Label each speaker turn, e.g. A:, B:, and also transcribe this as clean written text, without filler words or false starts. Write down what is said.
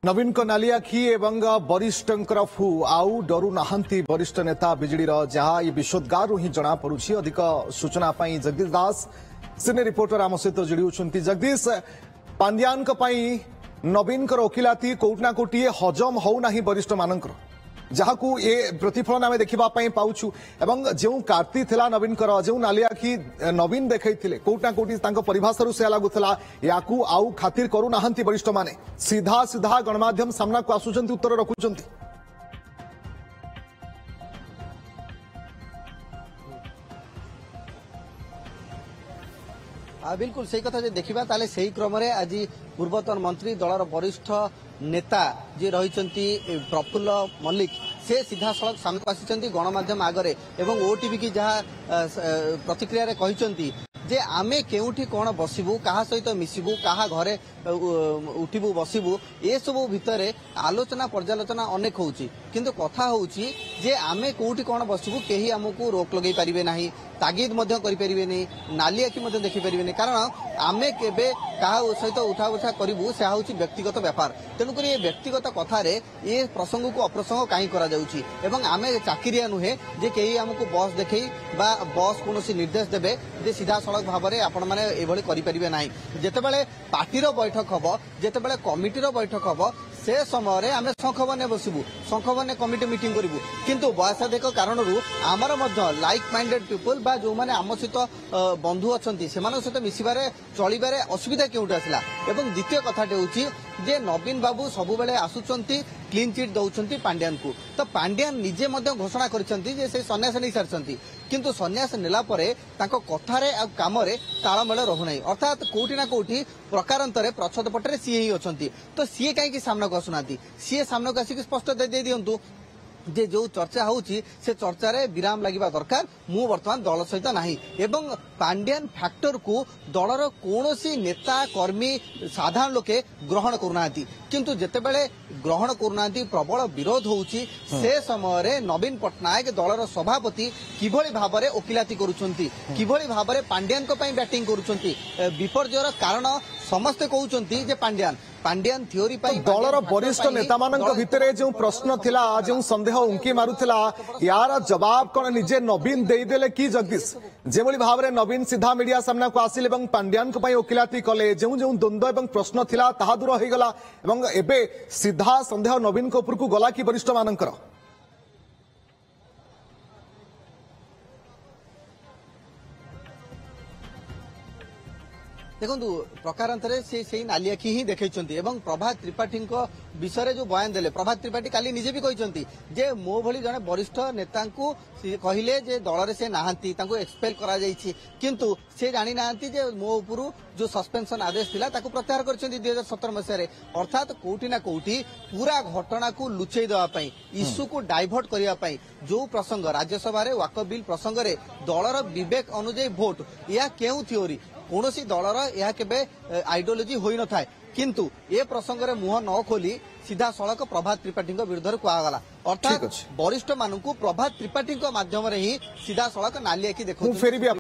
A: नवीन को नाली आखि एवं वरिष्ठ फु आउ डरू नाहंती वरिष्ठ नेता बिजेडी जहाँ ये विशोद्गार ही जना पड़ुछि। अधिक सूचना जगदीश दास सिने रिपोर्टर आम सहित जोड़ी होती। जगदीश, पांड्यान नवीन वकिलाती कोटना कोटी हजम होना वरिष्ठ मानकर जहाँ ये प्रतिफलन आम देखा पाऊँ एवं जो कार्ती थिला नवीन जो नालियाखी नवीन देखते कोटना कोटी परिभाषार से लगुला या आउ खातिर करूना वरिष्ठ माने सीधा सीधा गणमाध्यम सामना को आसुंच उत्तर रखुंट।
B: बिल्कुल सही कथा देखा ताले सही क्रम आज पूर्वतन मंत्री दलर वरिष्ठ नेता जी रही प्रफुल्ल मल्लिक से सीधा सड़क सामने आसी गणमाध्यम आगरे एवं ओटीवी की जहाँ प्रतिक्रिया कहते जे आमे केउठी कोन बसिबू कहा सहित मिसिबू कहा घरे उठिबू बसिबू ए सब भितरे आलोचना पर्यालोचना अनेक होउची किंतु कथा होउची जे आमे कोउठी कोन बसिबू केही हमकू रोक लगै परिबे नाही तागिद मध्य करि परिबे नै नालिया की मध्य देखि परिबे नै कारण आमे केबे कहा सहित उठा उठा करिबू से होउची व्यक्तिगत व्यापार तेनु करी ए व्यक्तिगत कथा रे ए प्रसंग को अप्रसंग काई करा जाउची एवं आमे चाकिरिया नुहे जे केही हमकू बस देखै बा बस कोनोसी निर्देश देबे जे सीधा भाव में आपण मैंने एभली करें ना जितेबाला पार्टीर बैठक हम जितेबाला कमिटीर बैठक हम से समय आम शंखबने बसबू शंखबने कमिटी मीटिंग करूँ किंतु वयसाधिक कारण आमर लाइक माइंडेड पीपल बा जो मैंने आम सहित बंधु अच्छा से सहित मिसबारे चलबारे असुविधा क्यों आसला। एवं द्वितीय कथाटे हूँ जे नवीन बाबू सबुबले आसुचंती क्लीन चिट दौरान पांड्यान को तो पांड्यान निजे घोषणा करछंती से सन्यास नहीं सारी किंतु सन्यास नेला परे तांको कथारे आ कामरे तालमेल रहुनाई अर्थात कोठी ना कोठी प्रकारांतरे प्रच्छद पटरे सीए ही अछंती तो सीए कहीं सामना को आसुना सीए सामना को आसिक स्पष्ट दे दिंतु जे जो चर्चा होउची से चर्चा रे विराम लागिबा दरकार मु वर्तमान दल सहित नाही एवं पांड्यान फैक्टर को दलर कोनोसी नेता कर्मी साधारण लोके ग्रहण करूनांती किंतु जेतेबेले ग्रहण करूनांती प्रबल विरोध होउची से समय रे नवीन पटनायक दलर सभापति किभली भाबरे ओकिलाती करूचंती किभली भाबरे पांड्यान को पई बैटिंग करूचंती विपर्जयर कारण समस्ते कहउचंती जे पांड्यान थ्योरी
A: दलर वरिष्ठ नेता भितर जो प्रश्न थिला जो संदेह उंकी मारुथिला यार जवाब कौन निजे नवीन देदेले कि जगदीश जेभली भाव में नवीन सीधा मीडिया सामना को आसिले एवं पांड्यान को ओकिलाती कले जो जो द्वंद्व एवं प्रश्न थिला ताहा दूर हो गला एवं एबे सीधा संदेह नवीन को ऊपर को गला कि वरिष्ठ मानकर
B: देखु प्रकारांतरे से नालियाखी ही देखते प्रभात त्रिपाठी विषय जो बयान देले प्रभात त्रिपाठी काली निजे भी कहते जे मो भली जने वरिष्ठ नेता कहले जे दल से नहांती एक्सपेल करा जायछि किंतु से जानी नांती जे मो उपरु जो सस्पेंशन आदेश थिला ताकू प्रत्याहार करछन्ती 2017 मसीह अर्थात कोठी ना कोठी पूरा घटना को लुचेई देवा पई इश्यू को डाइवर्ट करिया पई जो प्रसंग राज्यसभा रे वाकफ बिल प्रसंग रे दलर विवेक अनुଯାୟୀ भोट या केउ थ्योरी कौनसी दलर यह केबे आइडियोलॉजी होई न थाए किंतु ए प्रसंग रे मुह न खोली सीधा सड़क प्रभात त्रिपाठी विरुद्ध कहगला अर्थात वरिष्ठ मानू प्रभात त्रिपाठी माध्यम ही सीधा सड़क नालिया की देखो।